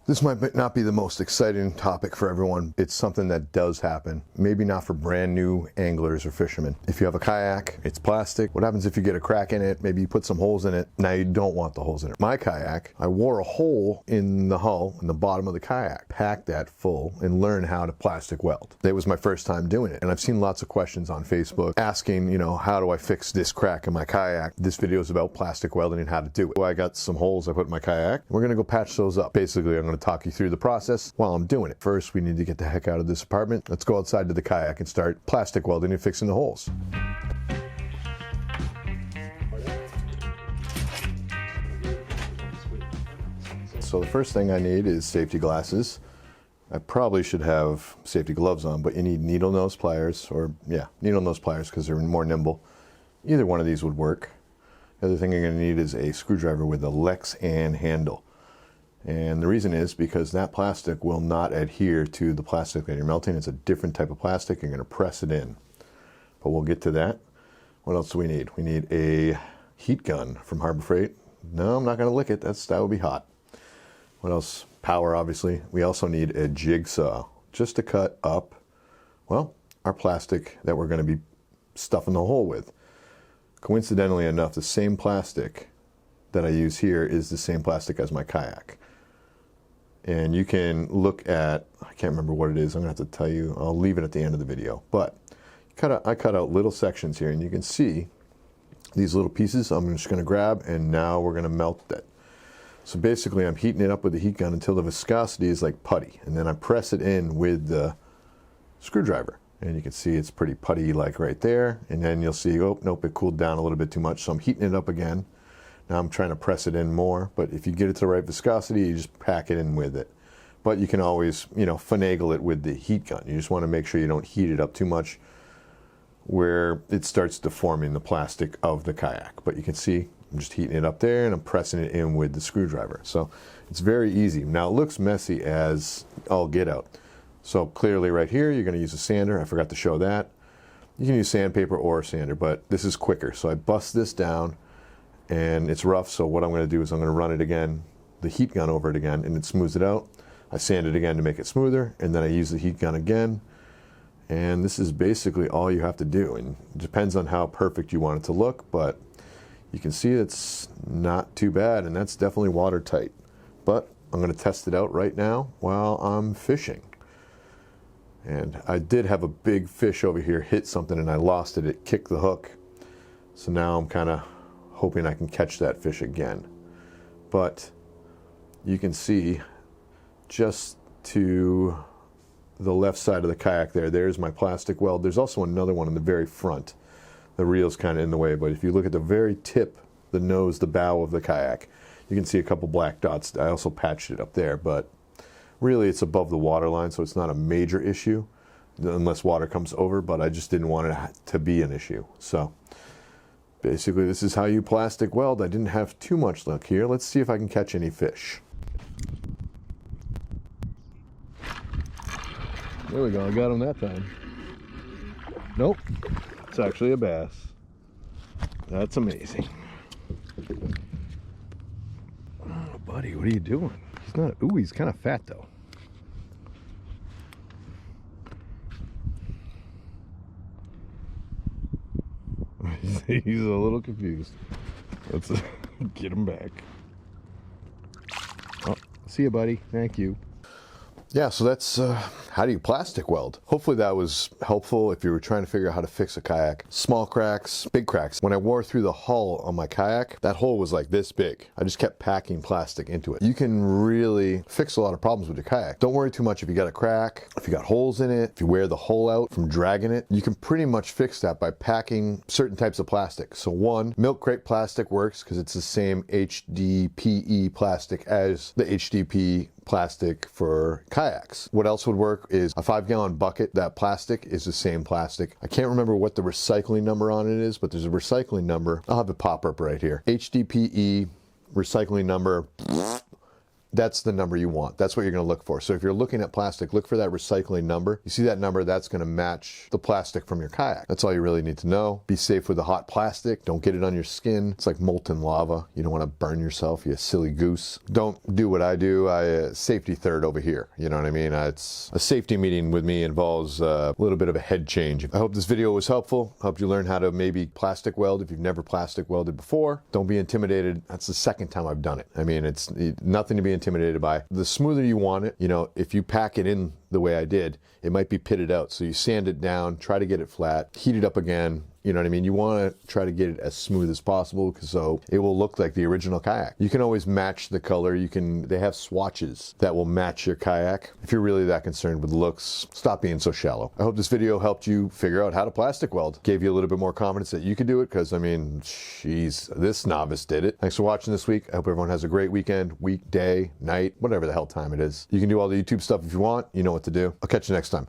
This might not be the most exciting topic for everyone. It's something that does happen. Maybe not for brand new anglers or fishermen. If you have a kayak, it's plastic. What happens if you get a crack in it? Maybe you put some holes in it. Now you don't want the holes in it. My kayak, I wore a hole in the hull, in the bottom of the kayak, packed that full, and learned how to plastic weld. It was my first time doing it. And I've seen lots of questions on Facebook asking, how do I fix this crack in my kayak? This video is about plastic welding and how to do it. Well, I got some holes I put in my kayak. We're gonna go patch those up. Basically, I'm gonna talk you through the process while I'm doing it. First, we need to get the heck out of this apartment. Let's go outside to the kayak and start plastic welding and fixing the holes. So the first thing I need is safety glasses. I probably should have safety gloves on, but you need needle nose pliers, or needle nose pliers because they're more nimble. Either one of these would work. The other thing you're going to need is a screwdriver with a Lexan handle. And the reason is because that plastic will not adhere to the plastic that you're melting. It's a different type of plastic. You're going to press it in. But we'll get to that. What else do we need? We need a heat gun from Harbor Freight. No, I'm not going to lick it. That would be hot. What else? Power, obviously. We also need a jigsaw just to cut up, well, our plastic that we're going to be stuffing the hole with. Coincidentally enough, the same plastic that I use here is the same plastic as my kayak. And you can look at, I can't remember what it is, I'm going to have to tell you, I'll leave it at the end of the video. But I cut out little sections here, and you can see these little pieces I'm just going to grab, and now we're going to melt that. So basically I'm heating it up with the heat gun until the viscosity is like putty, and then I press it in with the screwdriver. And you can see it's pretty putty like right there, and then you'll see, oh, nope, it cooled down a little bit too much, so I'm heating it up again. Now I'm trying to press it in more, but if you get it to the right viscosity, you just pack it in with it. But you can always, finagle it with the heat gun. You just want to make sure you don't heat it up too much where it starts deforming the plastic of the kayak. But you can see I'm just heating it up there, and I'm pressing it in with the screwdriver. So it's very easy. Now it looks messy as all get out. So clearly right here, you're going to use a sander. I forgot to show that. You can use sandpaper or a sander, but this is quicker. So I bust this down, and it's rough, so what I'm going to do is I'm going to run it again, the heat gun over it again, and it smooths it out. I sand it again to make it smoother, and then I use the heat gun again, and this is basically all you have to do. And it depends on how perfect you want it to look, but you can see it's not too bad, and that's definitely watertight. But I'm going to test it out right now while I'm fishing. And I did have a big fish over here hit something, and I lost it. It kicked the hook, so now I'm kind of hoping I can catch that fish again. But you can see just to the left side of the kayak there's my plastic weld. There's also another one in the very front. The reel's kind of in the way, but if you look at the very tip, the nose, the bow of the kayak, you can see a couple black dots. I also patched it up there, but really it's above the water line, so it's not a major issue unless water comes over, but I just didn't want it to be an issue. So basically, this is how you plastic weld. I didn't have too much luck here. Let's see if I can catch any fish. There we go, I got him that time. Nope, it's actually a bass. That's amazing. Oh, buddy, what are you doing? He's not, ooh, he's kind of fat though. He's a little confused. Let's get him back. Oh, see you, buddy. Thank you. Yeah, so that's how do you plastic weld. Hopefully that was helpful if you were trying to figure out how to fix a kayak. Small cracks, big cracks. When I wore through the hull on my kayak, that hole was like this big. I just kept packing plastic into it. You can really fix a lot of problems with your kayak. Don't worry too much if you got a crack, if you got holes in it, if you wear the hole out from dragging it. You can pretty much fix that by packing certain types of plastic. So one, milk crate plastic works because it's the same HDPE plastic as the HDPE plastic for kayaks. What else would work is a 5-gallon bucket. That plastic is the same plastic. I can't remember what the recycling number on it is, but there's a recycling number. I'll have it pop up right here. HDPE recycling number that's the number you want. That's what you're going to look for. So if you're looking at plastic, look for that recycling number. You see that number, that's going to match the plastic from your kayak. That's all you really need to know. Be safe with the hot plastic. Don't get it on your skin. It's like molten lava. You don't want to burn yourself, you silly goose. Don't do what I do. I safety third over here. You know what I mean? It's a safety meeting with me involves a little bit of a head change. I hope this video was helpful. Helped you learn how to maybe plastic weld if you've never plastic welded before. Don't be intimidated. That's the second time I've done it. I mean, it's nothing to be intimidated by. The smoother you want it, you know, if you pack it in the way I did, it might be pitted out. So you sand it down, try to get it flat, heat it up again. You know what I mean? You want to try to get it as smooth as possible so it will look like the original kayak. You can always match the color. They have swatches that will match your kayak. If you're really that concerned with looks, stop being so shallow. I hope this video helped you figure out how to plastic weld. Gave you a little bit more confidence that you could do it because, I mean, jeez, this novice did it. Thanks for watching this week. I hope everyone has a great weekend, week, day, night, whatever the hell time it is. You can do all the YouTube stuff if you want. You know what to do. I'll catch you next time.